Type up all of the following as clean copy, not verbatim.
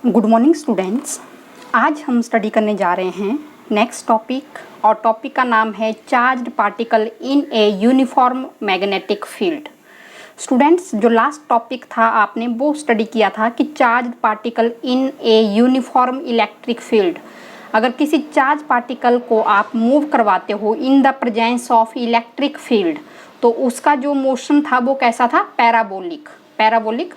Good morning students. आज हम study करने जा रहे हैं नेक्स्ट टॉपिक, और टॉपिक का नाम है charged particle in a uniform magnetic field. Students, जो लास्ट टॉपिक था आपने वो स्टडी किया था कि charged particle in a uniform electric field. अगर किसी चार्ज पार्टिकल को आप मूव करवाते हो इन the presence of electric field, तो उसका जो मोशन था वो कैसा था? पैराबोलिक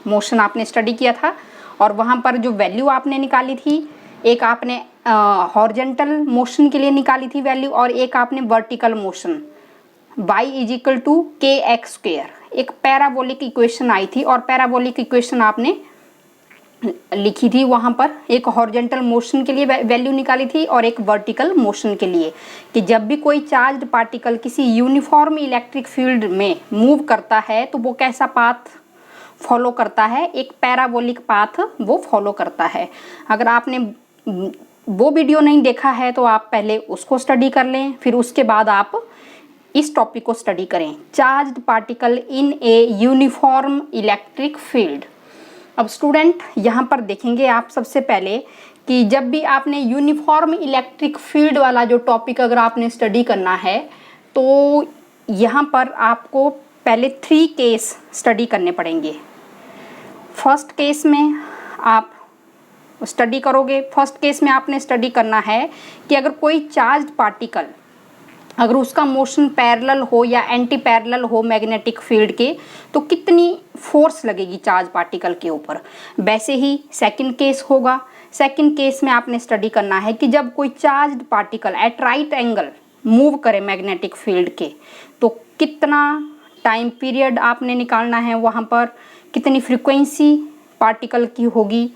मोशन आपने स्टडी किया था। और वहाँ पर जो वैल्यू आपने निकाली थी, एक आपने हॉरिजेंटल मोशन के लिए निकाली थी वैल्यू, और एक आपने vertical motion y is equal to k x square, एक पैराबोलिक इक्वेशन आई थी। और पैराबोलिक इक्वेशन आपने लिखी थी वहाँ पर, एक हॉरिजेंटल मोशन के लिए वैल्यू निकाली थी और एक वर्टिकल मोशन के लिए, कि जब भी कोई चार्ज्ड पार्टिकल किसी यूनिफॉर्म इलेक्ट्रिक फील्ड में मूव करता है तो वो कैसा पाथ फॉलो करता है? एक पैराबोलिक पाथ वो फॉलो करता है। अगर आपने वो वीडियो नहीं देखा है तो आप पहले उसको स्टडी कर लें, फिर उसके बाद आप इस टॉपिक को स्टडी करें, charged particle in a uniform electric field. अब स्टूडेंट यहाँ पर देखेंगे आप सबसे पहले कि जब भी आपने यूनिफॉर्म इलेक्ट्रिक फील्ड वाला जो टॉपिक अगर आपने स्टडी करना है तो यहाँ पर आपको पहले 3 केस स्टडी करने पड़ेंगे। फर्स्ट केस में आप स्टडी करोगे, फर्स्ट केस में आपने स्टडी करना है कि अगर कोई चार्ज्ड पार्टिकल, अगर उसका मोशन पैरेलल हो या एंटी पैरेलल हो मैग्नेटिक फील्ड के, तो कितनी फोर्स लगेगी चार्ज पार्टिकल के ऊपर। वैसे ही सेकंड केस होगा। सेकंड केस में आपने स्टडी करना है कि जब कोई charged particle at right angle move करे मैग्नेटिक फील्ड के, तो कितना टाइम पीरियड आपने निकालना है, वहाँ पर कितनी फ्रीक्वेंसी पार्टिकल की होगी,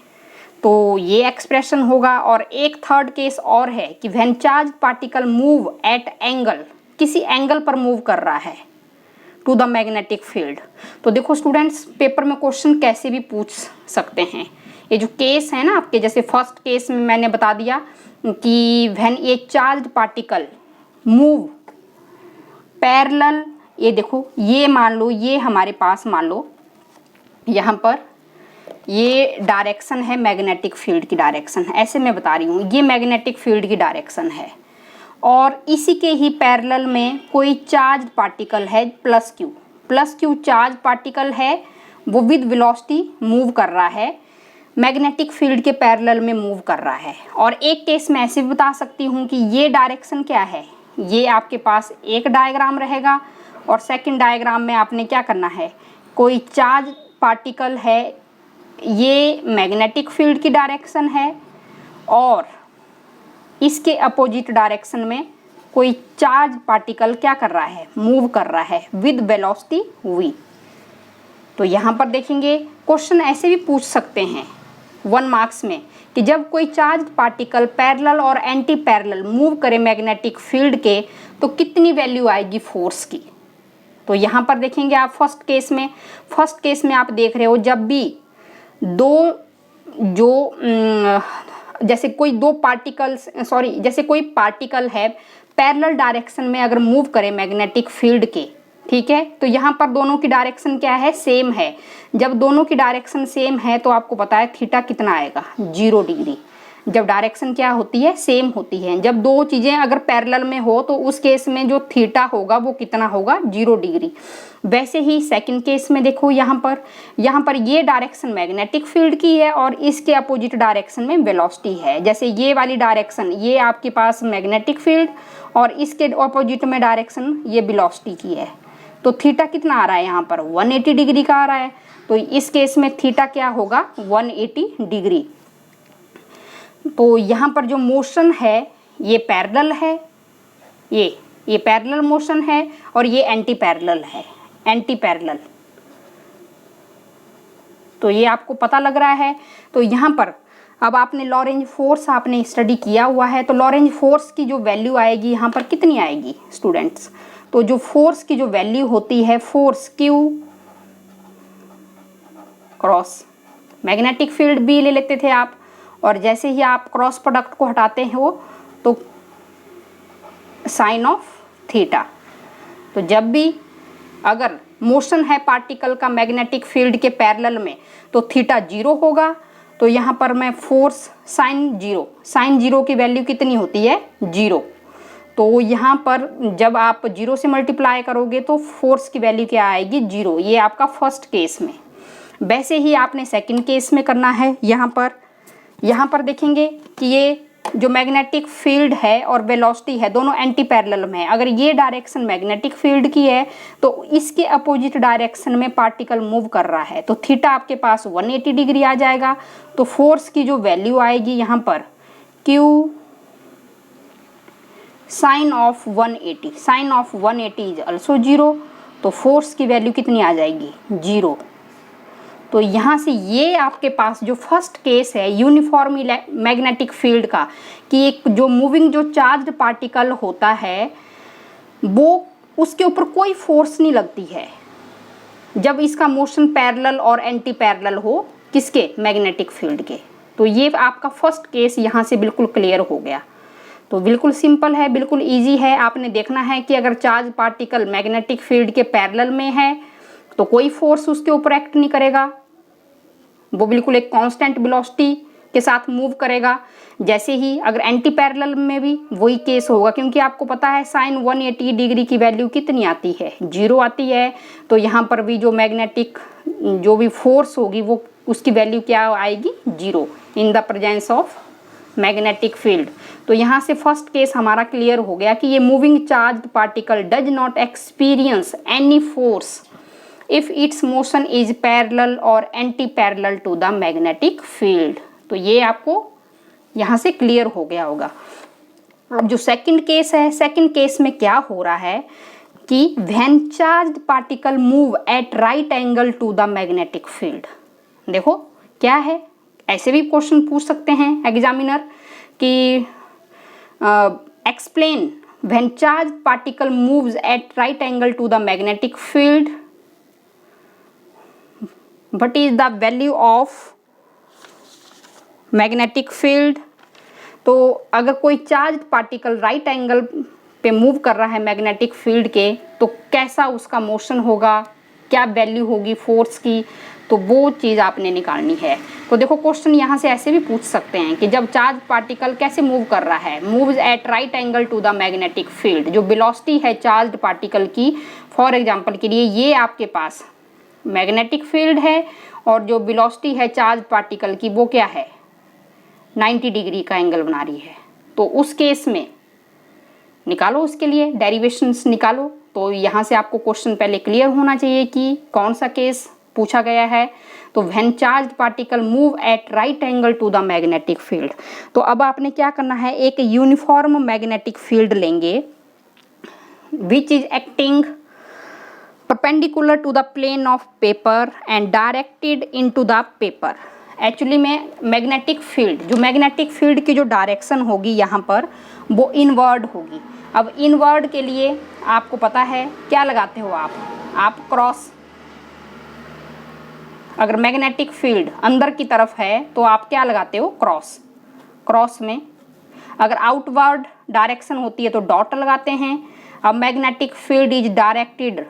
तो ये एक्सप्रेशन होगा। और एक थर्ड केस और है कि when charge particle move at angle, किसी एंगल पर मूव कर रहा है टू द मैग्नेटिक फील्ड। तो देखो स्टूडेंट्स, पेपर में क्वेश्चन कैसे भी पूछ सकते हैं। ये जो केस है ना आपके, जैसे फर्स्ट केस में मैंने बता दिया कि when A charge particle move parallel, ये देखो, ये मान लो, ये हमारे पास मान लो यहाँ पर ये डायरेक्शन है मैग्नेटिक फील्ड की डायरेक्शन, ऐसे मैं बता रही हूँ, ये मैग्नेटिक फील्ड की डायरेक्शन है। और इसी के ही पैरेलल में कोई चार्ज पार्टिकल है प्लस क्यू चार्ज पार्टिकल है, वो विद वेलोसिटी मूव कर रहा है, मैग्नेटिक फील्ड के पैरेलल में मूव कर रहा है। और एक केस में ऐसे भी बता सकती हूँ कि ये डायरेक्शन क्या है, ये आपके पास एक डायग्राम रहेगा, और सेकंड डायग्राम में आपने क्या करना है, कोई चार्ज पार्टिकल है, ये मैग्नेटिक फील्ड की डायरेक्शन है, और इसके अपोजिट डायरेक्शन में कोई चार्ज पार्टिकल क्या कर रहा है, मूव कर रहा है विद वेलोसिटी v। तो यहाँ पर देखेंगे क्वेश्चन ऐसे भी पूछ सकते हैं 1 मार्क्स में कि जब कोई चार्ज पार्टिकल पैरेलल और एंटी पैरेलल मूव करे मैग्नेटिक फील्ड के, तो कितनी वैल्यू आएगी फोर्स की। तो यहाँ पर देखेंगे आप फर्स्ट केस में आप देख रहे हो, जब भी जैसे कोई पार्टिकल है पैरेलल डायरेक्शन में अगर मूव करे मैग्नेटिक फील्ड के, ठीक है, तो यहाँ पर दोनों की डायरेक्शन क्या है, सेम है। जब दोनों की डायरेक्शन सेम है तो आपको पता है थीटा कितना आएगा, 0 डिग्री। जब डायरेक्शन क्या होती है, सेम होती है। जब दो चीज़ें अगर पैरेलल में हो तो उस केस में जो थीटा होगा वो कितना होगा, 0 डिग्री। वैसे ही सेकंड केस में देखो, यहाँ पर ये डायरेक्शन मैग्नेटिक फील्ड की है और इसके अपोजिट डायरेक्शन में वेलोसिटी है। जैसे ये वाली डायरेक्शन, ये आपके पास मैग्नेटिक फील्ड, और इसके अपोजिट में डायरेक्शन ये वेलोसिटी की है। तो थीटा कितना आ रहा है यहाँ पर, 180 डिग्री का आ रहा है। तो इस केस में थीटा क्या होगा, 180 डिग्री। तो यहाँ पर जो मोशन है ये पैरेलल है, ये पैरेलल मोशन है, और ये एंटी पैरेलल। तो ये आपको पता लग रहा है। तो यहाँ पर अब आपने लॉरेंज फोर्स आपने स्टडी किया हुआ है, तो लॉरेंज फोर्स की जो वैल्यू आएगी यहाँ पर कितनी आएगी स्टूडेंट्स। तो जो फोर्स की जो वैल्यू होती है, force Q cross magnetic field B ले लेते थे आप, और जैसे ही आप क्रॉस प्रोडक्ट को हटाते हो तो साइन ऑफ थीटा। तो जब भी अगर मोशन है पार्टिकल का मैग्नेटिक फील्ड के पैरेलल में तो थीटा 0 होगा, तो यहाँ पर मैं फोर्स साइन जीरो की वैल्यू कितनी होती है 0। तो यहाँ पर जब आप 0 से मल्टीप्लाई करोगे तो फोर्स की वैल्यू क्या आएगी 0। ये आपका फर्स्ट केस में। वैसे ही आपने सेकंड केस में करना है। यहाँ पर देखेंगे कि ये जो मैग्नेटिक फील्ड है और वेलोसिटी है दोनों एंटी पैरेलल में है। अगर ये डायरेक्शन मैग्नेटिक फील्ड की है तो इसके अपोजिट डायरेक्शन में पार्टिकल मूव कर रहा है, तो थीटा आपके पास 180 डिग्री आ जाएगा। तो फोर्स की जो वैल्यू आएगी यहाँ पर Q sine of 180 is also 0। तो फोर्स की वैल्यू कितनी आ जाएगी 0। तो यहाँ से ये आपके पास जो फर्स्ट केस है यूनिफॉर्म मैग्नेटिक फील्ड का, कि एक जो मूविंग जो चार्ज्ड पार्टिकल होता है वो उसके ऊपर कोई फोर्स नहीं लगती है जब इसका मोशन पैरेलल और एंटी पैरेलल हो, किसके मैग्नेटिक फील्ड के। तो ये आपका फर्स्ट केस यहाँ से बिल्कुल क्लियर हो गया। तो बिल्कुल सिंपल है, बिल्कुल इजी है। आपने देखना है कि अगर चार्ज पार्टिकल मैग्नेटिक फील्ड के पैरेलल में है तो कोई फोर्स उसके ऊपर एक्ट नहीं करेगा, वो बिल्कुल एक कांस्टेंट वेलोसिटी के साथ मूव करेगा। जैसे ही अगर एंटी पैरेलल में भी वही केस होगा, क्योंकि आपको पता है साइन 180 डिग्री की वैल्यू कितनी आती है 0 आती है। तो यहाँ पर भी जो मैग्नेटिक जो भी फोर्स होगी वो उसकी वैल्यू क्या आएगी 0 इन the presence of magnetic field. तो यहाँ से फर्स्ट केस हमारा क्लियर हो गया कि ये moving charged particle does not experience any force if its motion is parallel और anti parallel to the magnetic field. तो ये आपको यहाँ से क्लियर हो गया होगा। अब जो सेकंड केस है, सेकंड केस में क्या हो रहा है कि when charged particle move at right angle to the magnetic field. देखो क्या है, ऐसे भी क्वेश्चन पूछ सकते हैं एग्जामिनर कि explain when charged particle moves at right angle to the magnetic field what is the value of magnetic field. तो अगर कोई चार्ज पार्टिकल राइट एंगल पे मूव कर रहा है मैग्नेटिक फील्ड के, तो कैसा उसका मोशन होगा, क्या वैल्यू होगी फोर्स की, तो वो चीज़ आपने निकालनी है। तो देखो क्वेश्चन यहाँ से ऐसे भी पूछ सकते हैं कि जब चार्ज पार्टिकल कैसे मूव कर रहा है, moves at right angle to the magnetic field. जो वेलोसिटी है चार्ज पार्टिकल की, फॉर एग्जांपल के लिए ये आपके पास मैग्नेटिक फील्ड है और जो वेलोसिटी है चार्ज पार्टिकल की वो क्या है 90 डिग्री का एंगल बना रही है। तो उस केस में निकालो, उसके लिए डेरिवेशंस निकालो। तो यहाँ से आपको क्वेश्चन पहले क्लियर होना चाहिए कि कौन सा केस पूछा गया है। तो when charge particle move at right angle to the magnetic field. तो अब आपने क्या करना है, एक यूनिफॉर्म मैग्नेटिक फील्ड लेंगे which is acting perpendicular to the plane of paper and directed into the paper। Actually में मैग्नेटिक फील्ड, जो मैग्नेटिक फील्ड की जो डायरेक्शन होगी यहाँ पर वो इनवर्ड होगी। अब इनवर्ड के लिए आपको पता है क्या लगाते हो आप क्रॉस। अगर मैग्नेटिक फील्ड अंदर की तरफ है तो आप क्या लगाते हो क्रॉस में। अगर आउटवर्ड डायरेक्शन होती है तो डॉट लगाते हैं। अब magnetic field is directed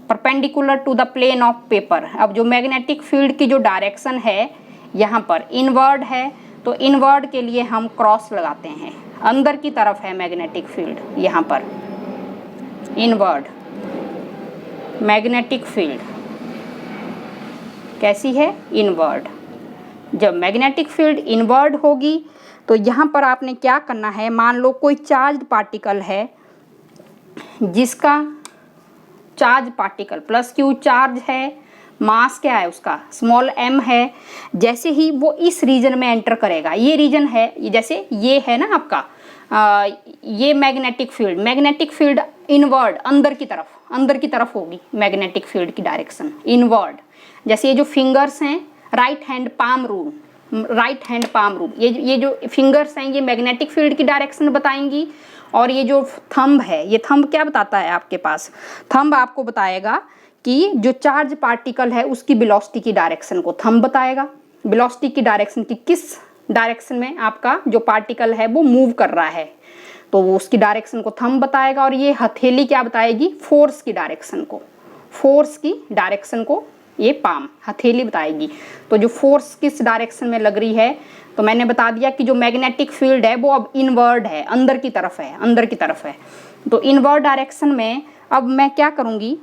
perpendicular to the plane of paper. अब जो मैग्नेटिक फील्ड की जो डायरेक्शन है यहाँ पर इनवर्ड है, तो इनवर्ड के लिए हम क्रॉस लगाते हैं। अंदर की तरफ है मैग्नेटिक फील्ड, यहाँ पर इनवर्ड मैग्नेटिक फील्ड कैसी है इनवर्ड। जब मैग्नेटिक फील्ड इनवर्ड होगी तो यहाँ पर आपने क्या करना है, मान लो कोई चार्ज पार्टिकल है जिसका charge particle plus Q charge है, मास क्या है उसका स्मॉल m है। जैसे ही वो इस रीजन में एंटर करेगा, ये रीजन है जैसे ये है ना आपका ये मैग्नेटिक फील्ड इनवर्ड अंदर की तरफ होगी मैग्नेटिक फील्ड की डायरेक्शन इनवर्ड। जैसे ये जो फिंगर्स हैं राइट हैंड पाम रूल, ये जो फिंगर्स हैं ये मैग्नेटिक फील्ड की डायरेक्शन बताएंगी। और ये जो थंब है, ये थंब क्या बताता है आपके पास, थंब आपको बताएगा कि जो चार्ज पार्टिकल है उसकी वेलोसिटी की डायरेक्शन को थंब बताएगा। वेलोसिटी की डायरेक्शन की किस डायरेक्शन में आपका जो पार्टिकल है वो मूव कर रहा है, तो वो उसकी डायरेक्शन को थंब बताएगा। और ये हथेली क्या बताएगी, फोर्स की डायरेक्शन को ये पाम हथेली बताएगी। तो जो फोर्स किस डायरेक्शन में लग रही है, तो मैंने बता दिया कि जो मैग्नेटिक फील्ड है वो अब इनवर्ड है, अंदर की तरफ है, अंदर की तरफ है। तो इनवर्ड डायरेक्शन में अब मैं क्या करूँगी,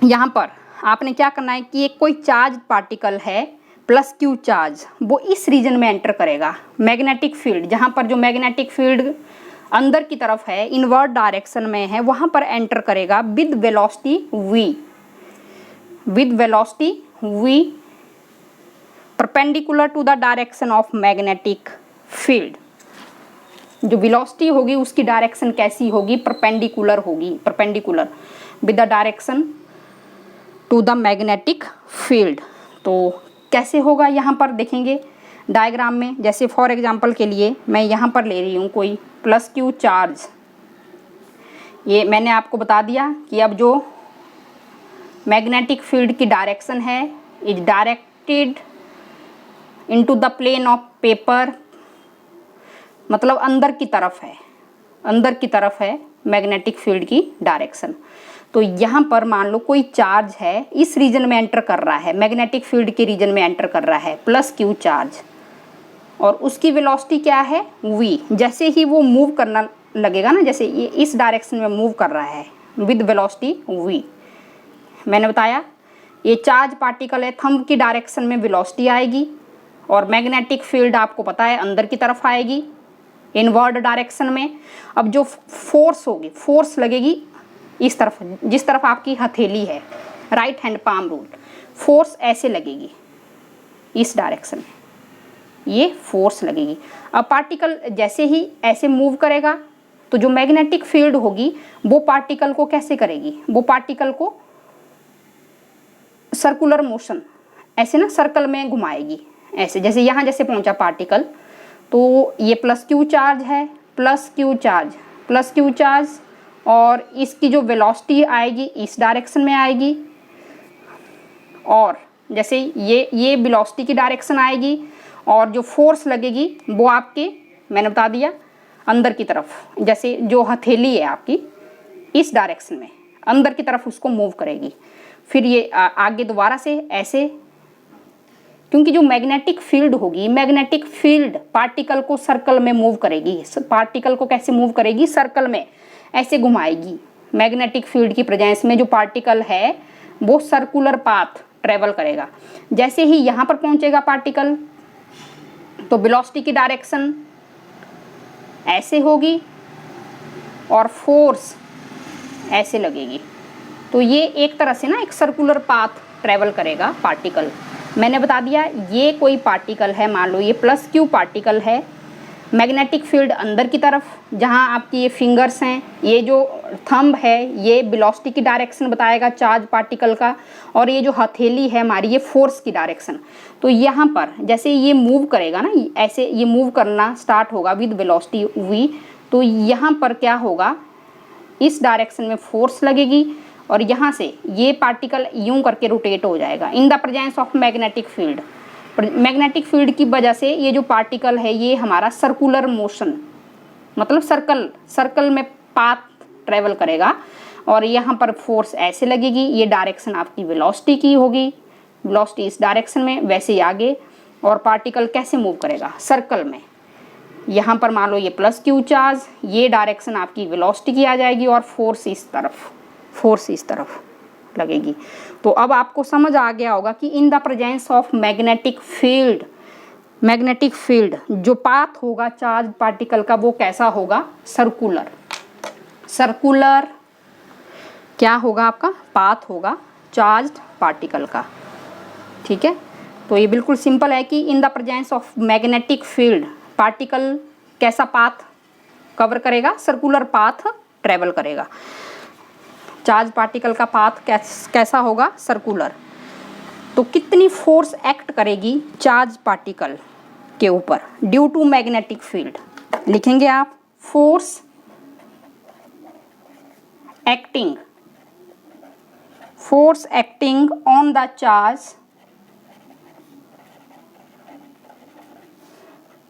यहाँ पर आपने क्या करना है कि एक कोई चार्ज पार्टिकल है प्लस क्यू चार्ज, वो इस रीजन में एंटर करेगा। मैग्नेटिक फील्ड जहाँ पर जो मैग्नेटिक फील्ड अंदर की तरफ है, इनवर्ड डायरेक्शन में है, वहाँ पर एंटर करेगा with velocity v, with velocity v perpendicular to the direction of magnetic field. जो वेलोसिटी होगी उसकी डायरेक्शन कैसी होगी, परपेंडिकुलर होगी, perpendicular with the direction to the magnetic field. तो कैसे होगा यहाँ पर देखेंगे डायग्राम में। जैसे फॉर एग्जांपल के लिए मैं यहाँ पर ले रही हूँ कोई प्लस क्यू चार्ज, ये मैंने आपको बता दिया कि अब जो मैग्नेटिक फील्ड की डायरेक्शन है is directed into the plane of paper, मतलब अंदर की तरफ है, अंदर की तरफ है मैग्नेटिक फील्ड की डायरेक्शन। तो यहाँ पर मान लो कोई चार्ज है, इस रीजन में एंटर कर रहा है, मैग्नेटिक फील्ड के रीजन में एंटर कर रहा है प्लस क्यू चार्ज, और उसकी वेलोसिटी क्या है v। जैसे ही वो मूव करना लगेगा ना, जैसे ये इस डायरेक्शन में मूव कर रहा है विद वेलोसिटी v, मैंने बताया ये चार्ज पार्टिकल है, थंब की डायरेक्शन में वेलोसिटी आएगी और मैग्नेटिक फील्ड आपको पता है अंदर की तरफ आएगी इनवर्ड डायरेक्शन में। अब जो फोर्स होगी, फोर्स लगेगी इस तरफ, जिस तरफ आपकी हथेली है, right hand palm rule, force ऐसे लगेगी इस डायरेक्शन में, ये फोर्स लगेगी। अब पार्टिकल जैसे ही ऐसे मूव करेगा तो जो मैग्नेटिक फील्ड होगी वो पार्टिकल को कैसे करेगी, वो पार्टिकल को सर्कुलर मोशन ऐसे ना सर्कल में घुमाएगी ऐसे। जैसे यहाँ जैसे पहुँचा पार्टिकल, तो ये प्लस क्यू चार्ज है, plus Q charge, plus Q charge, और इसकी जो वेलोसिटी आएगी इस डायरेक्शन में आएगी, और जैसे ये वेलोसिटी की डायरेक्शन आएगी, और जो फोर्स लगेगी वो आपके मैंने बता दिया अंदर की तरफ, जैसे जो हथेली है आपकी इस डायरेक्शन में अंदर की तरफ उसको मूव करेगी। फिर ये आगे दोबारा से ऐसे, क्योंकि जो मैग्नेटिक फील्ड होगी, मैग्नेटिक फील्ड पार्टिकल को सर्कल में मूव करेगी। पार्टिकल को कैसे मूव करेगी, सर्कल में ऐसे घुमाएगी। मैग्नेटिक फील्ड की प्रेजेंस में जो पार्टिकल है वो सर्कुलर पाथ ट्रेवल करेगा। जैसे ही यहाँ पर पहुँचेगा पार्टिकल तो वेलोसिटी की डायरेक्शन ऐसे होगी और फोर्स ऐसे लगेगी। तो ये एक तरह से ना एक सर्कुलर पाथ ट्रेवल करेगा पार्टिकल। मैंने बता दिया ये कोई पार्टिकल है, मान लो ये प्लस क्यू पार्टिकल है, मैग्नेटिक फील्ड अंदर की तरफ, जहाँ आपकी ये फिंगर्स हैं, ये जो थंब है ये वेलोसिटी की डायरेक्शन बताएगा चार्ज पार्टिकल का, और ये जो हथेली है हमारी ये फोर्स की डायरेक्शन। तो यहाँ पर जैसे ये मूव करेगा ना, ऐसे ये मूव करना स्टार्ट होगा विद वेलोसिटी v, तो यहाँ पर क्या होगा, इस डायरेक्शन में फोर्स लगेगी और यहाँ से ये पार्टिकल यूं करके रोटेट हो जाएगा इन the presence of magnetic field. Magnetic field की वजह से ये जो पार्टिकल है ये हमारा सर्कुलर मोशन, मतलब सर्कल में पाथ ट्रेवल करेगा, और यहाँ पर फोर्स ऐसे लगेगी। ये डायरेक्शन आपकी वेलोसिटी की होगी, वेलोसिटी इस डायरेक्शन में, वैसे ही आगे, और पार्टिकल कैसे मूव करेगा, सर्कल में। यहाँ पर मान लो ये प्लस क्यू चार्ज, ये डायरेक्शन आपकी वेलोसिटी की आ जाएगी और फोर्स इस तरफ लगेगी। तो अब आपको समझ आ गया होगा कि in the presence of magnetic field जो पाथ होगा चार्ज पार्टिकल का वो कैसा होगा, सर्कुलर क्या होगा आपका, पाथ होगा चार्ज्ड पार्टिकल का। ठीक है, तो ये बिल्कुल सिंपल है कि in the presence of magnetic field particle कैसा पाथ कवर करेगा, सर्कुलर पाथ ट्रेवल करेगा। चार्ज पार्टिकल का पाथ कैसा होगा, सर्कुलर। तो कितनी फोर्स एक्ट करेगी चार्ज पार्टिकल के ऊपर ड्यू टू मैग्नेटिक फील्ड, लिखेंगे आप force acting on the charge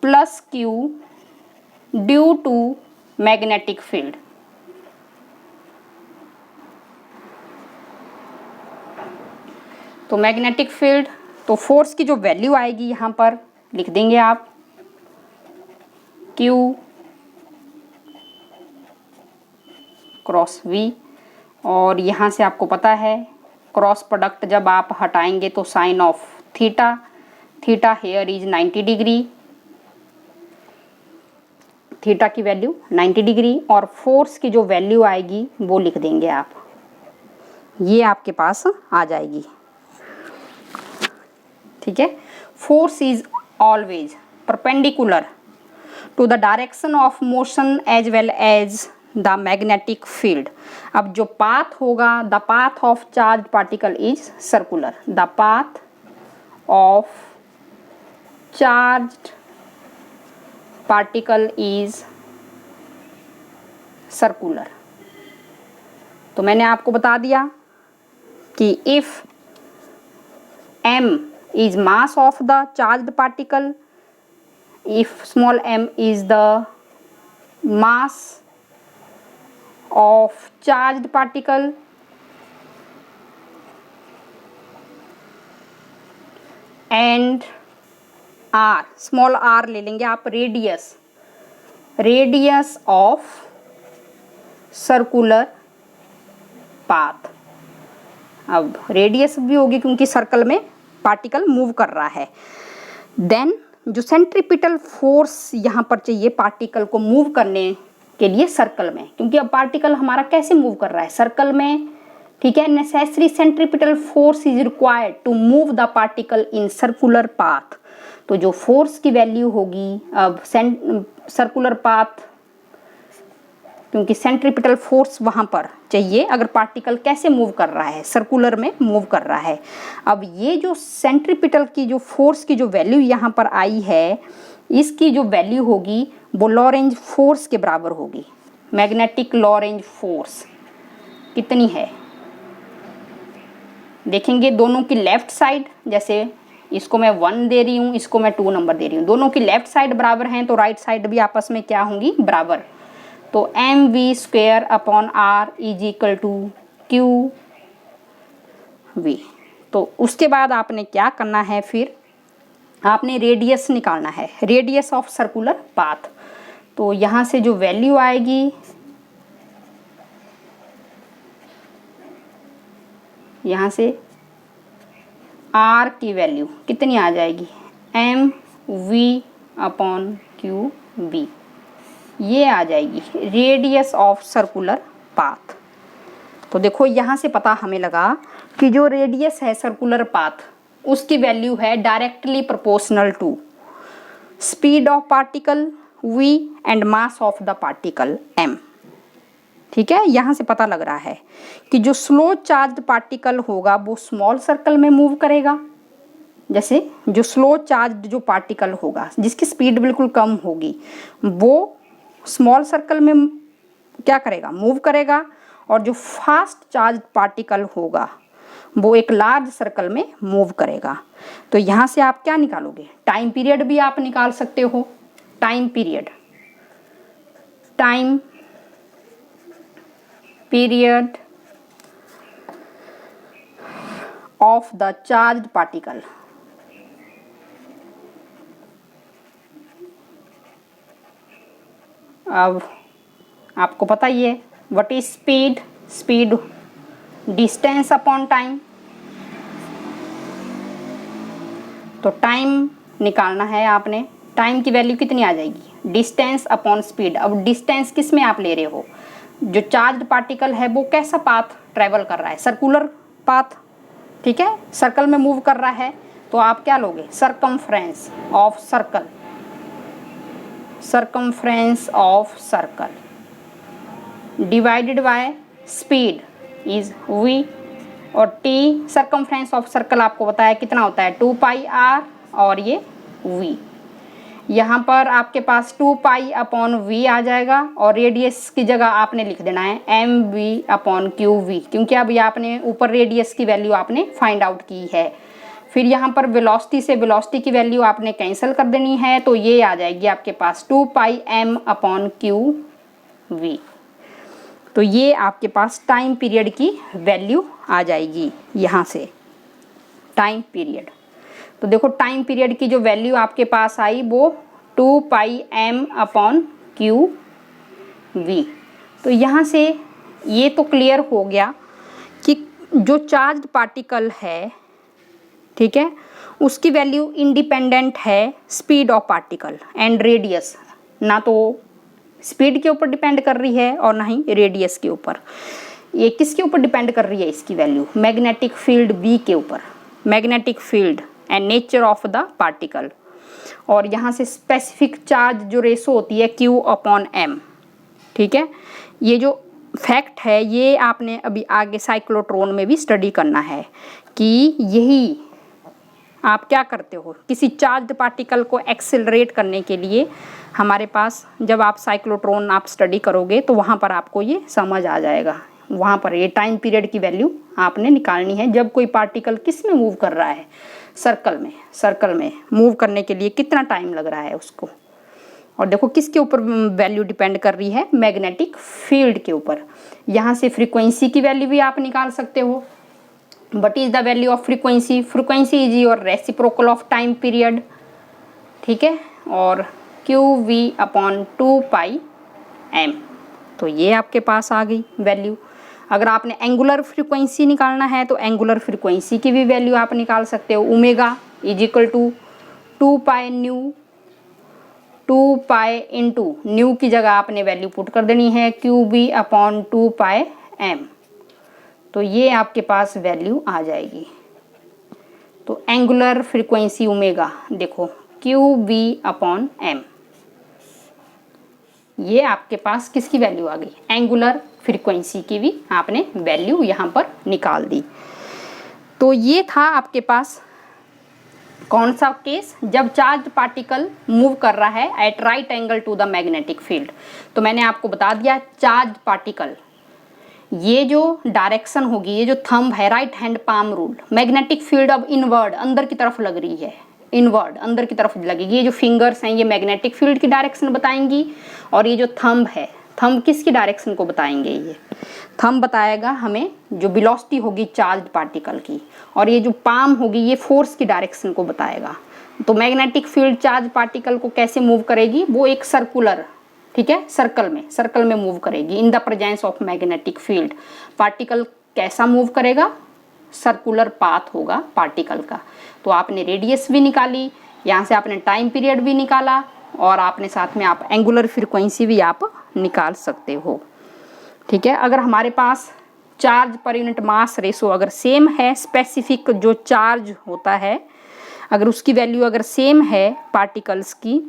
plus Q due to magnetic field. तो तो मैग्नेटिक फील्ड, तो फोर्स की जो वैल्यू आएगी यहाँ पर लिख देंगे आप Q क्रॉस V, और यहाँ से आपको पता है क्रॉस प्रोडक्ट जब आप हटाएंगे तो sine of theta, theta here is 90 degree, theta की वैल्यू 90 डिग्री, और फोर्स की जो वैल्यू आएगी वो लिख देंगे आप, ये आपके पास आ जाएगी। ठीक है, force is always perpendicular to the direction of motion as well as the magnetic field. अब जो पाथ होगा, the path of charge particle is circular, the path of charge particle is circular. तो मैंने आपको बता दिया कि if m is mass of the charged particle, if small m is the mass of charged particle, and r, small r ले लेंगे आप, radius, radius of circular path. अब रेडियस भी होगी क्योंकि सर्कल में पार्टिकल मूव कर रहा है। देन जो सेंट्रीपिटल फोर्स यहाँ पर चाहिए पार्टिकल को मूव करने के लिए सर्कल में, क्योंकि अब पार्टिकल हमारा कैसे मूव कर रहा है, सर्कल में। ठीक है, necessary centripetal force is required to move the particle in circular path. तो जो फोर्स की वैल्यू होगी, अब सर्कुलर पाथ, क्योंकि सेंट्रीपिटल फोर्स वहाँ पर चाहिए अगर पार्टिकल कैसे मूव कर रहा है, सर्कुलर में मूव कर रहा है। अब ये जो सेंट्रीपिटल की जो फोर्स की जो वैल्यू यहाँ पर आई है, इसकी जो वैल्यू होगी वो लॉरेंज फोर्स के बराबर होगी। मैग्नेटिक लॉरेंज फोर्स कितनी है देखेंगे, दोनों की लेफ्ट साइड, जैसे इसको मैं 1 दे रही हूँ, इसको मैं 2 नंबर दे रही हूँ, दोनों की लेफ्ट साइड बराबर हैं तो राइट साइड भी आपस में क्या होंगी, बराबर। तो mv² upon r is equal to QV। तो उसके बाद आपने क्या करना है, फिर आपने रेडियस निकालना है, रेडियस ऑफ सर्कुलर पाथ। तो यहाँ से जो वैल्यू आएगी, यहाँ से r की वैल्यू कितनी आ जाएगी, mv अपॉन QV, ये आ जाएगी रेडियस ऑफ सर्कुलर पाथ। तो देखो यहाँ से पता हमें लगा कि जो रेडियस है सर्कुलर पाथ, उसकी वैल्यू है directly proportional to speed of particle v and mass of the particle m। ठीक है, यहाँ से पता लग रहा है कि जो स्लो चार्ज्ड पार्टिकल होगा वो स्मॉल सर्कल में मूव करेगा, जैसे जो स्लो चार्ज्ड जो पार्टिकल होगा जिसकी स्पीड बिल्कुल कम होगी वो स्मॉल सर्कल में क्या करेगा, मूव करेगा, और जो फास्ट चार्ज पार्टिकल होगा वो एक लार्ज सर्कल में मूव करेगा। तो यहाँ से आप क्या निकालोगे, टाइम पीरियड भी आप निकाल सकते हो, time period, time period of the charged particle. अब आपको पता ही है what is speed, speed distance upon time. तो टाइम निकालना है आपने, टाइम की वैल्यू कितनी आ जाएगी, डिस्टेंस अपॉन स्पीड। अब डिस्टेंस किस में आप ले रहे हो, जो चार्ज्ड पार्टिकल है वो कैसा पाथ ट्रेवल कर रहा है, सर्कुलर पाथ। ठीक है, सर्कल में मूव कर रहा है, तो आप क्या लोगे, circumference of circle, circumference of circle divided by speed is v, और t circumference of circle आपको बताया कितना होता है 2 पाई r, और ये v। यहाँ पर आपके पास 2 पाई अपॉन v आ जाएगा, और रेडियस की जगह आपने लिख देना है mv अपॉन qv, क्योंकि अब ये आपने ऊपर रेडियस की वैल्यू आपने फाइंड आउट की है। फिर यहाँ पर वेलोसिटी से वेलोसिटी की वैल्यू आपने कैंसिल कर देनी है, तो ये आ जाएगी आपके पास 2 पाई m अपॉन QV। तो ये आपके पास टाइम पीरियड की वैल्यू आ जाएगी यहाँ से। Time period. तो देखो टाइम पीरियड की जो वैल्यू आपके पास आई वो 2 पाई m अपॉन क्यू वी। तो यहाँ से ये तो क्लियर हो गया कि जो चार्ज पार्टिकल है, ठीक है, उसकी वैल्यू इंडिपेंडेंट है speed of particle and radius. ना तो स्पीड के ऊपर डिपेंड कर रही है और ना ही रेडियस के ऊपर। ये किसके ऊपर डिपेंड कर रही है इसकी वैल्यू? मैग्नेटिक फील्ड V के ऊपर, magnetic field and nature of the particle. और यहाँ से स्पेसिफिक चार्ज जो रेशो होती है Q अपॉन M, ठीक है। ये जो फैक्ट है ये आपने अभी आगे साइक्लोट्रॉन में भी स्टडी करना है कि यही आप क्या करते हो किसी चार्ज पार्टिकल को एक्सेलरेट करने के लिए। हमारे पास जब आप साइक्लोट्रॉन आप स्टडी करोगे तो वहाँ पर आपको ये समझ आ जाएगा। वहाँ पर ये टाइम पीरियड की वैल्यू आपने निकालनी है। जब कोई पार्टिकल किस में मूव कर रहा है? सर्कल में मूव करने के लिए कितना टाइम लग रहा है उसको। और देखो किसके ऊपर वैल्यू डिपेंड कर रही है? मैग्नेटिक फील्ड के ऊपर। यहाँ से फ्रीक्वेंसी की वैल्यू भी आप निकाल सकते हो। What is the value of frequency? Frequency is your reciprocal of time period, ठीक है। और QV अपॉन 2 पाई m। तो ये आपके पास आ गई वैल्यू। अगर आपने एंगुलर फ्रीक्वेंसी निकालना है तो एंगुलर फ्रीक्वेंसी की भी वैल्यू आप निकाल सकते हो। Omega is equal to 2 pi nu, 2 pi into nu की जगह आपने वैल्यू पुट कर देनी है QV अपॉन 2 पाई m। तो ये आपके पास वैल्यू आ जाएगी। तो एंगुलर फ्रीक्वेंसी ओमेगा देखो QV अपॉन m, ये आपके पास किसकी वैल्यू आ गई? एंगुलर फ्रीक्वेंसी की भी आपने वैल्यू यहाँ पर निकाल दी। तो ये था आपके पास कौन सा केस? जब चार्ज पार्टिकल मूव कर रहा है at right angle to the magnetic field. तो मैंने आपको बता दिया चार्ज पार्टिकल, ये जो डायरेक्शन होगी, ये जो थंब है right hand palm rule, magnetic field अब इनवर्ड अंदर की तरफ लग रही है, इनवर्ड अंदर की तरफ लगेगी। ये जो फिंगर्स हैं ये मैग्नेटिक फील्ड की डायरेक्शन बताएंगी और ये जो थंब है, थंब किसकी डायरेक्शन को बताएंगे? ये थंब बताएगा हमें जो वेलोसिटी होगी चार्ज पार्टिकल की, और ये जो पाम होगी ये फोर्स की डायरेक्शन को बताएगा। तो मैग्नेटिक फील्ड चार्ज पार्टिकल को कैसे मूव करेगी? वो एक सर्कुलर, ठीक है, सर्कल में मूव करेगी इन the presence of magnetic field. Particle कैसा मूव करेगा? सर्कुलर पाथ होगा पार्टिकल का। तो आपने रेडियस भी निकाली, यहाँ से आपने टाइम पीरियड भी निकाला और आपने साथ में आप एंगुलर फ्रीक्वेंसी भी आप निकाल सकते हो, ठीक है। अगर हमारे पास charge per unit mass ratio अगर सेम है, स्पेसिफिक जो चार्ज होता है अगर उसकी वैल्यू अगर सेम है पार्टिकल्स की,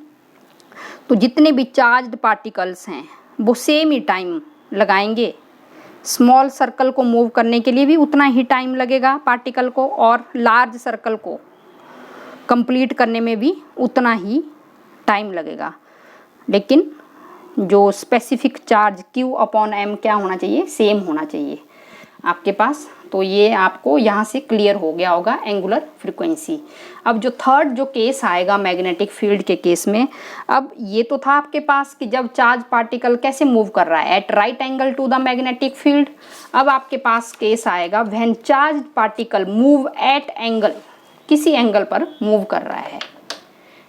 तो जितने भी चार्ज्ड पार्टिकल्स हैं वो सेम ही टाइम लगाएंगे। स्मॉल सर्कल को मूव करने के लिए भी उतना ही टाइम लगेगा पार्टिकल को, और लार्ज सर्कल को कंप्लीट करने में भी उतना ही टाइम लगेगा। लेकिन जो specific charge Q upon M क्या होना चाहिए? सेम होना चाहिए आपके पास। तो ये आपको यहाँ से क्लियर हो गया होगा एंगुलर फ्रीक्वेंसी। अब जो थर्ड जो केस आएगा मैग्नेटिक फील्ड के केस में, अब ये तो था आपके पास कि जब चार्ज पार्टिकल कैसे मूव कर रहा है? At right angle to the magnetic field. अब आपके पास केस आएगा when charge particle move at angle, किसी एंगल पर मूव कर रहा है।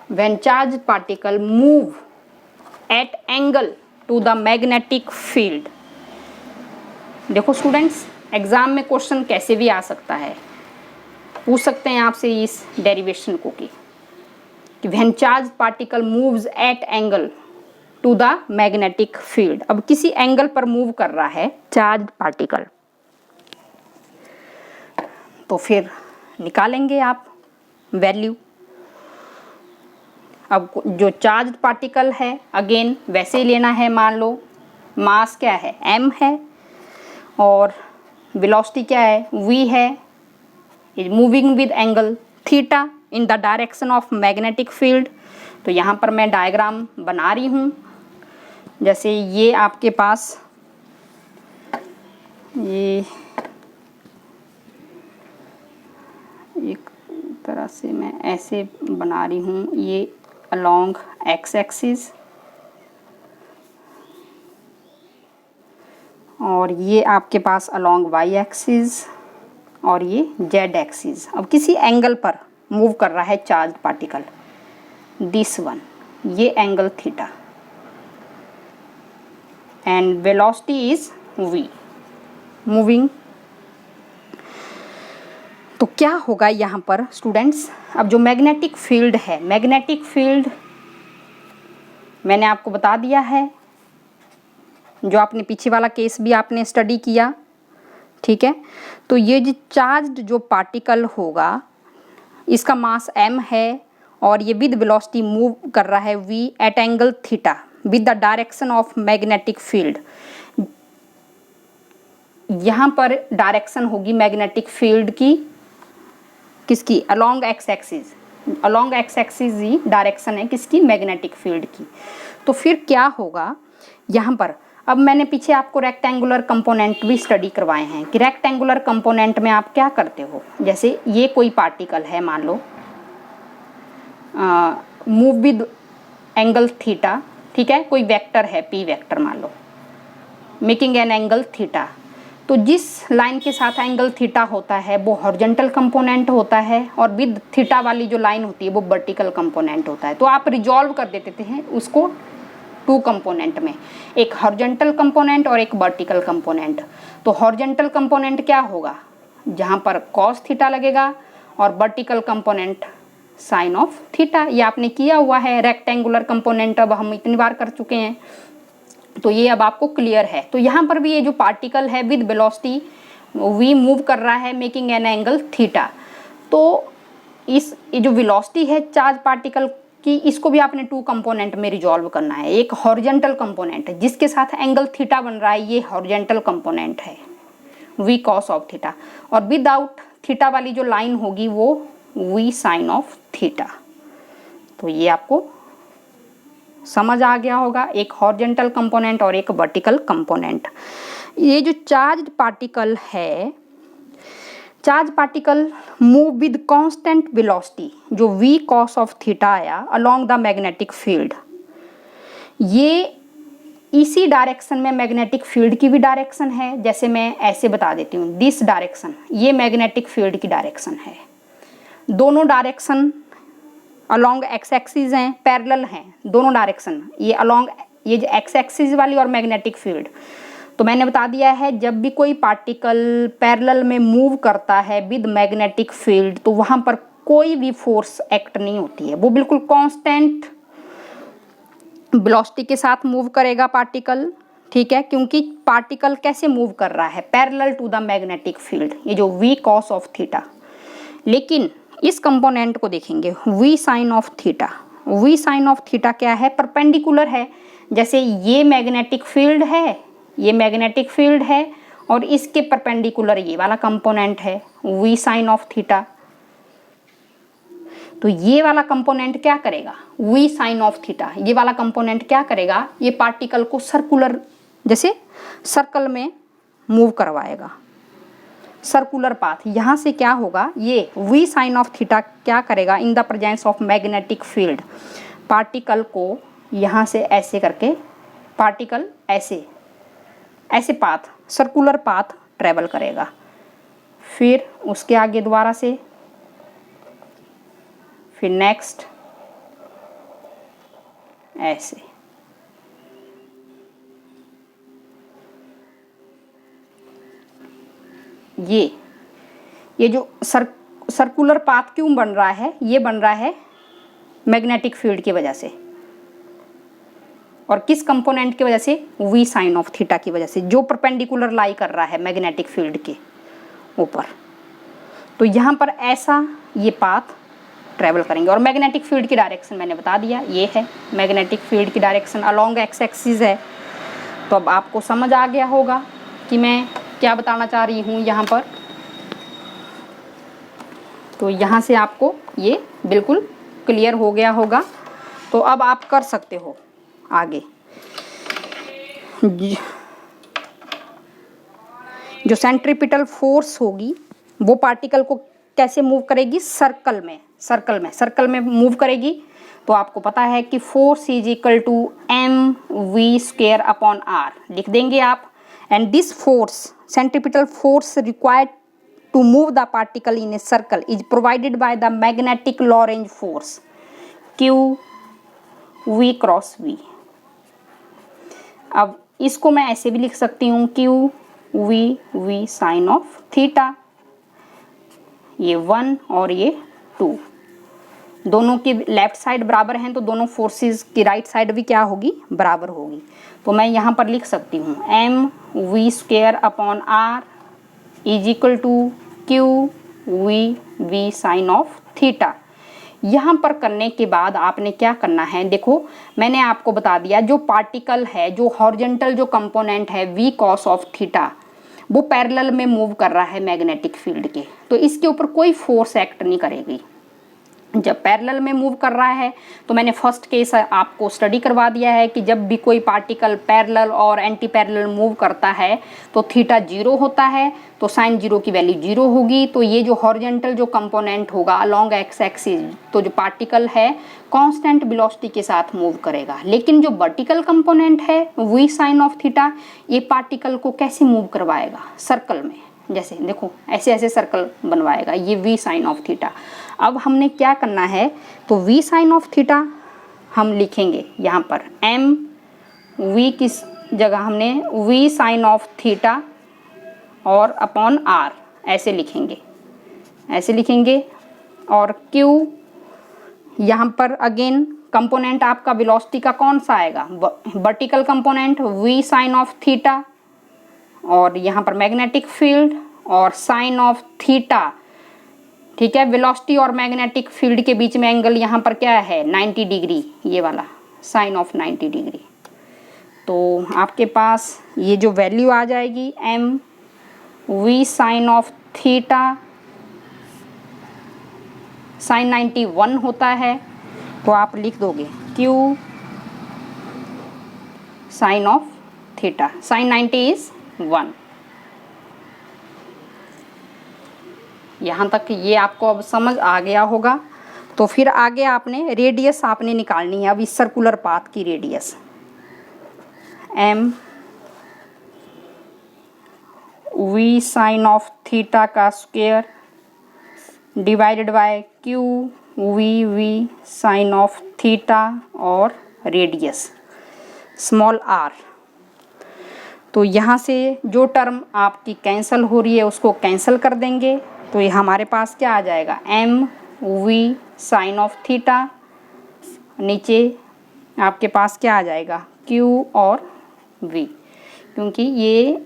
When charge particle move at angle to the magnetic field. देखो स्टूडेंट्स, एग्जाम में क्वेश्चन कैसे भी आ सकता है, पूछ सकते हैं आपसे इस डेरिवेशन को कि when charge particle moves at angle to the magnetic field. अब किसी एंगल पर मूव कर रहा है चार्ज पार्टिकल, तो फिर निकालेंगे आप वैल्यू। अब जो चार्ज पार्टिकल है अगेन वैसे ही लेना है। मान लो मास क्या है? m है, और वेलोसिटी क्या है? v है। Is moving with angle theta in the direction of magnetic field. तो यहाँ पर मैं डायग्राम बना रही हूँ। जैसे ये आपके पास ये एक तरह से मैं ऐसे बना रही हूँ, ये अलोंग एक्स एक्सिस, और ये आपके पास अलोंग वाई एक्सिस, और ये जेड एक्सिस। अब किसी एंगल पर मूव कर रहा है चार्ज पार्टिकल, दिस वन, ये angle theta, and velocity is v, moving. तो क्या होगा यहाँ पर स्टूडेंट्स, अब जो मैग्नेटिक फील्ड है, मैग्नेटिक फील्ड मैंने आपको बता दिया है, जो आपने पीछे वाला केस भी आपने स्टडी किया, ठीक है। तो ये जो चार्ज्ड जो पार्टिकल होगा, इसका मास m है और ये विद वेलोसिटी मूव कर रहा है v at angle theta with the direction of magnetic field. यहाँ पर डायरेक्शन होगी मैग्नेटिक फील्ड की, किसकी, along X axis, along X axis ही डायरेक्शन है किसकी, मैग्नेटिक फील्ड की। तो फिर क्या होगा यहाँ पर, अब मैंने पीछे आपको रेक्टेंगुलर कंपोनेंट भी स्टडी करवाए हैं कि रेक्टेंगुलर कंपोनेंट में आप क्या करते हो, जैसे ये कोई पार्टिकल है, मान लो मूव विद एंगल थीटा, ठीक है, कोई वेक्टर है p वेक्टर मान लो, मेकिंग एन एंगल थीटा। तो जिस लाइन के साथ एंगल थीटा होता है वो हॉरिजॉन्टल कंपोनेंट होता है, और विद थीटा वाली जो लाइन होती है वो वर्टिकल कंपोनेंट होता है। तो आप रिजॉल्व कर देते हैं उसको टू कंपोनेंट में, एक हॉरिजॉन्टल कंपोनेंट और एक वर्टिकल कंपोनेंट। तो हॉरिजॉन्टल कंपोनेंट क्या होगा, जहाँ पर कॉस थीटा लगेगा, और vertical component sine of theta. ये आपने किया हुआ है रेक्टेंगुलर कंपोनेंट, अब हम इतनी बार कर चुके हैं, तो ये अब आपको क्लियर है। तो यहाँ पर भी ये जो पार्टिकल है विद वेलोसिटी v मूव कर रहा है मेकिंग एन एंगल थीटा। तो ये जो वेलोसिटी है चार्ज पार्टिकल की, इसको भी आपने टू कंपोनेंट में रिजॉल्व करना है। एक हॉरिजॉन्टल कंपोनेंट जिसके साथ एंगल थीटा बन रहा है, ये हॉरिजॉन्टल कंपोनेंट है v कॉस ऑफ थीटा, और विदाउट थीटा वाली जो लाइन होगी वो v साइन ऑफ थीटा। तो ये आपको समझ आ गया होगा, एक हॉरिजॉन्टल कंपोनेंट और एक वर्टिकल कंपोनेंट। ये जो चार्ज पार्टिकल है, charge particle move with constant velocity, जो v कॉस ऑफ थीटा आया अलोंग द मैग्नेटिक फील्ड, ये इसी डायरेक्शन में मैग्नेटिक फील्ड की भी डायरेक्शन है। जैसे मैं ऐसे बता देती हूँ, दिस डायरेक्शन, ये मैग्नेटिक फील्ड की डायरेक्शन है। दोनों डायरेक्शन अलोंग एक्स एक्सिस हैं, पैरेलल हैं दोनों डायरेक्शन, ये अलोंग, ये जो एक्स एक्सिस वाली और मैग्नेटिक फील्ड। तो मैंने बता दिया है जब भी कोई पार्टिकल पैरेलल में मूव करता है विद मैग्नेटिक फील्ड, तो वहाँ पर कोई भी फोर्स एक्ट नहीं होती है, वो बिल्कुल कांस्टेंट वेलोसिटी के साथ मूव करेगा पार्टिकल, ठीक है, क्योंकि पार्टिकल कैसे मूव कर रहा है, parallel to the magnetic field, ये जो v कॉस ऑफ थीटा। लेकिन इस कंपोनेंट को देखेंगे v sine of theta, v sine of theta क्या है, परपेंडिकुलर है। जैसे ये मैग्नेटिक फील्ड है, ये मैग्नेटिक फील्ड है, और इसके परपेंडिकुलर ये वाला कंपोनेंट है v साइन ऑफ थीटा। तो ये वाला कंपोनेंट क्या करेगा, v साइन ऑफ थीटा, ये वाला कंपोनेंट क्या करेगा, ये पार्टिकल को सर्कुलर, जैसे सर्कल में मूव करवाएगा, सर्कुलर पाथ। यहाँ से क्या होगा, ये v साइन ऑफ थीटा क्या करेगा, इन the presence of magnetic field, particle को यहाँ से ऐसे करके, पार्टिकल ऐसे ऐसे पाथ, सर्कुलर पाथ ट्रेवल करेगा। फिर उसके आगे दोबारा से, फिर नेक्स्ट ऐसे, ये जो सर्कुलर पाथ क्यों बन रहा है, ये बन रहा है मैग्नेटिक फील्ड की वजह से, और किस कंपोनेंट की वजह से, v साइन ऑफ थीटा की वजह से, जो परपेंडिकुलर लाई कर रहा है मैग्नेटिक फील्ड के ऊपर। तो यहाँ पर ऐसा ये पाथ ट्रेवल करेंगे, और मैग्नेटिक फील्ड की डायरेक्शन मैंने बता दिया, ये है मैग्नेटिक फील्ड की डायरेक्शन अलोंग एक्स एक्सिस है। तो अब आपको समझ आ गया होगा कि मैं क्या बताना चाह रही हूँ यहाँ पर। तो यहाँ से आपको ये बिल्कुल क्लियर हो गया होगा। तो अब आप कर सकते हो आगे। जो सेंट्रीपिटल फोर्स होगी वो पार्टिकल को कैसे मूव करेगी, सर्कल में मूव करेगी। तो आपको पता है कि force is equal to mv² upon r लिख देंगे आप। And this force, centripetal force required to move the particle in a circle is provided by the magnetic Lorentz force Q V cross V। अब इसको मैं ऐसे भी लिख सकती हूँ Q V sine of theta, ये 1 और ये 2, दोनों की लेफ्ट साइड बराबर हैं तो दोनों फोर्सेस की राइट साइड भी क्या होगी, बराबर होगी। तो मैं यहाँ पर लिख सकती हूँ M V square upon R is equal to Q V sine of theta. यहाँ पर करने के बाद आपने क्या करना है, देखो मैंने आपको बता दिया जो पार्टिकल है, जो हॉरिजॉन्टल जो कंपोनेंट है वी कॉस ऑफ थीटा, वो पैरेलल में मूव कर रहा है मैग्नेटिक फील्ड के, तो इसके ऊपर कोई फोर्स एक्ट नहीं करेगी। जब पैरेलल में मूव कर रहा है तो मैंने फर्स्ट केस आपको स्टडी करवा दिया है कि जब भी कोई पार्टिकल पैरेलल और एंटी पैरेलल मूव करता है तो थीटा 0 होता है, तो साइन 0 की वैल्यू 0 होगी। तो ये जो हॉरिजॉन्टल जो कंपोनेंट होगा अलोंग एक्स एक्सिस, तो जो पार्टिकल है कांस्टेंट वेलोसिटी के साथ मूव करेगा। लेकिन जो वर्टिकल कंपोनेंट है वी साइन ऑफ थीटा, ये पार्टिकल को कैसे मूव करवाएगा, सर्कल में, जैसे देखो ऐसे ऐसे सर्कल बनवाएगा, ये वी साइन ऑफ थीटा। अब हमने क्या करना है, तो वी साइन ऑफ थीटा हम लिखेंगे यहाँ पर एम वी किस जगह हमने वी साइन ऑफ थीटा और अपॉन आर ऐसे लिखेंगे, ऐसे लिखेंगे। और क्यू यहाँ पर अगेन कंपोनेंट आपका वेलोसिटी का कौन सा आएगा, vertical component V sine of theta, और यहाँ पर मैग्नेटिक फील्ड और साइन ऑफ थीटा, ठीक है। वेलोसिटी और मैग्नेटिक फील्ड के बीच में एंगल यहाँ पर क्या है, 90 डिग्री, ये वाला साइन ऑफ 90 डिग्री। तो आपके पास ये जो वैल्यू आ जाएगी M V sine of theta, sine 91 होता है, तो आप लिख दोगे Q sine of theta, sine 90 is 1। यहाँ तक ये आपको अब समझ आ गया होगा। तो फिर आगे आपने रेडियस आपने निकालनी है, अब इस सर्कुलर पाथ की radius M V sine of theta का square divided by Q V sine of theta और रेडियस स्मॉल आर। तो यहाँ से जो टर्म आपकी कैंसिल हो रही है उसको कैंसिल कर देंगे, तो ये हमारे पास क्या आ जाएगा M V sine of theta, नीचे आपके पास क्या आ जाएगा क्यू और वी, क्योंकि ये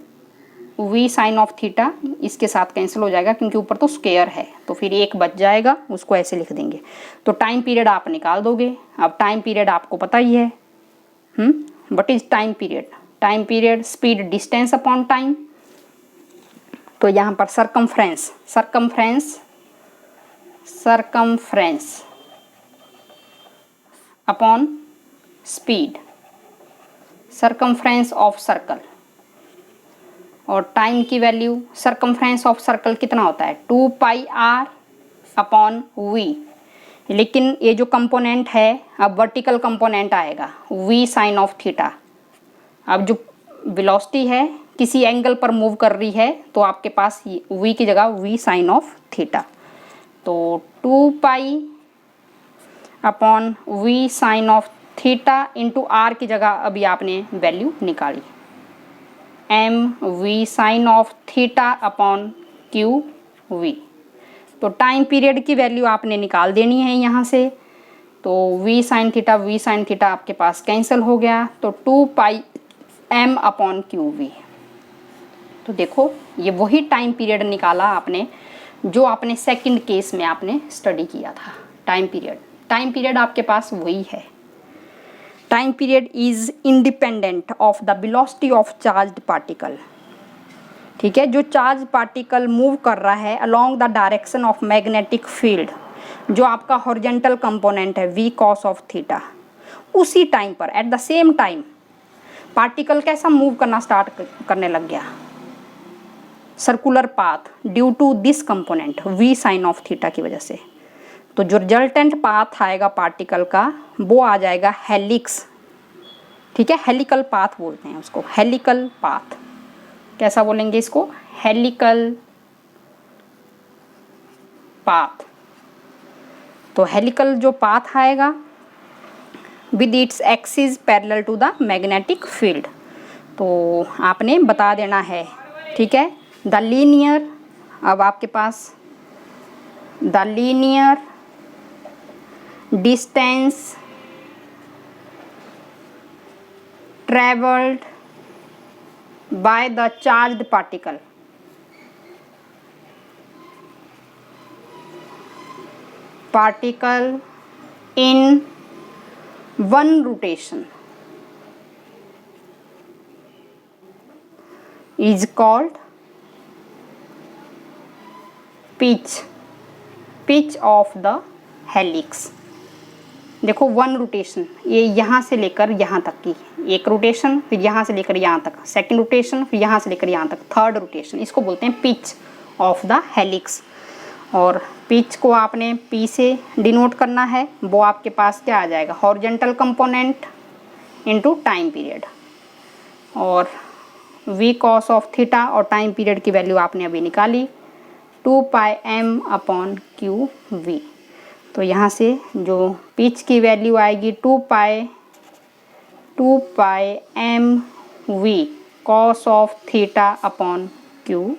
वी साइन ऑफ थीटा इसके साथ कैंसिल हो जाएगा क्योंकि ऊपर तो स्क्वायर है, तो फिर एक बच जाएगा, उसको ऐसे लिख देंगे। तो टाइम पीरियड आप निकाल दोगे। अब टाइम पीरियड आपको पता ही है, what is time period, time period speed distance upon time. तो यहाँ पर circumference upon speed, circumference of circle, और टाइम की वैल्यू सरकमफ्रेंस ऑफ सर्कल कितना होता है 2 पाई आर अपॉन वी। लेकिन ये जो कंपोनेंट है अब वर्टिकल कंपोनेंट आएगा वी साइन ऑफ थीटा। अब जो वेलोसिटी है किसी एंगल पर मूव कर रही है तो आपके पास वी की जगह वी साइन ऑफ थीटा, तो 2 pi upon V sine of theta into R की जगह अभी आपने वैल्यू निकाली M V sine of theta upon Q V. तो टाइम पीरियड की वैल्यू आपने निकाल देनी है यहाँ से, तो वी साइन थीटा आपके पास कैंसिल हो गया, तो 2 पाई एम अपॉन क्यू वी। तो देखो ये वही टाइम पीरियड निकाला आपने जो आपने सेकंड केस में आपने स्टडी किया था। टाइम पीरियड आपके पास वही है। Time period is independent of the velocity of charged particle, ठीक है। जो चार्ज पार्टिकल मूव कर रहा है along the direction of magnetic field, जो आपका हॉरिजॉन्टल कंपोनेंट है वी कॉस ऑफ थीटा, उसी टाइम पर at the same time particle कैसा मूव करना स्टार्ट करने लग गया, circular path due to this component V sine of theta की वजह से। तो जो रिजल्टेंट पाथ आएगा पार्टिकल का वो आ जाएगा हेलिक्स, ठीक है। हेलिकल पाथ बोलते हैं उसको, हेलिकल पाथ। कैसा बोलेंगे इसको, हेलिकल पाथ। तो हेलिकल जो पाथ आएगा with its axis parallel to the magnetic field, तो आपने बता देना है, ठीक है। द लीनियर, अब आपके पास the linear distance travelled by the charged particle, in one rotation is called pitch of the helix। देखो वन रोटेशन, ये यहाँ से लेकर यहाँ तक की एक रोटेशन, फिर यहाँ से लेकर यहाँ तक सेकंड रोटेशन, फिर यहाँ से लेकर यहाँ तक थर्ड रोटेशन, इसको बोलते हैं पिच ऑफ द हेलिक्स। और पिच को आपने पी से डिनोट करना है, वो आपके पास क्या आ जाएगा, horizontal component into time period, और वी कॉस ऑफ थीटा और टाइम पीरियड की वैल्यू आपने अभी निकाली 2πm/QV। तो यहाँ से जो पिच की वैल्यू आएगी 2πmV cos ऑफ θ/QV,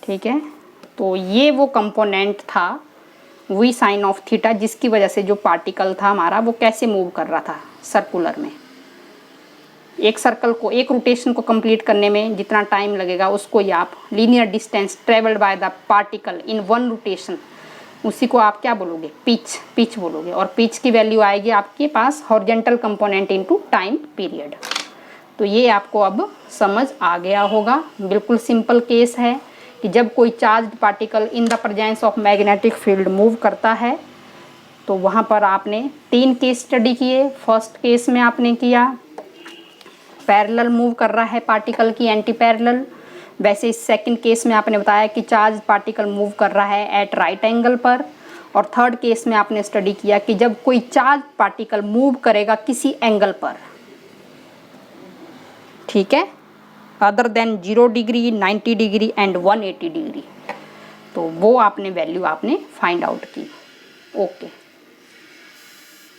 ठीक है। तो ये वो कंपोनेंट था V साइन ऑफ थीटा, जिसकी वजह से जो पार्टिकल था हमारा वो कैसे मूव कर रहा था सर्कुलर में। एक सर्कल को, एक रोटेशन को कंप्लीट करने में जितना टाइम लगेगा उसको ही आप linear distance travelled by the particle in one rotation, उसी को आप क्या बोलोगे, पिच बोलोगे। और पिच की वैल्यू आएगी आपके पास horizontal component into time period. तो ये आपको अब समझ आ गया होगा। बिल्कुल सिंपल केस है कि जब कोई charged particle in the presence of magnetic field move करता है तो वहाँ पर आपने 3 केस स्टडी किए। फर्स्ट केस में आपने किया पैरेलल मूव कर रहा है पार्टिकल की एंटी पैरेलल, वैसे इस सेकंड केस में आपने बताया कि चार्ज पार्टिकल मूव कर रहा है एट राइट एंगल पर, और थर्ड केस में आपने स्टडी किया कि जब कोई चार्ज पार्टिकल मूव करेगा किसी एंगल पर, ठीक है, other than 0 degree, 90 degree and 180 degree, तो वो आपने वैल्यू आपने फाइंड आउट की। ओके।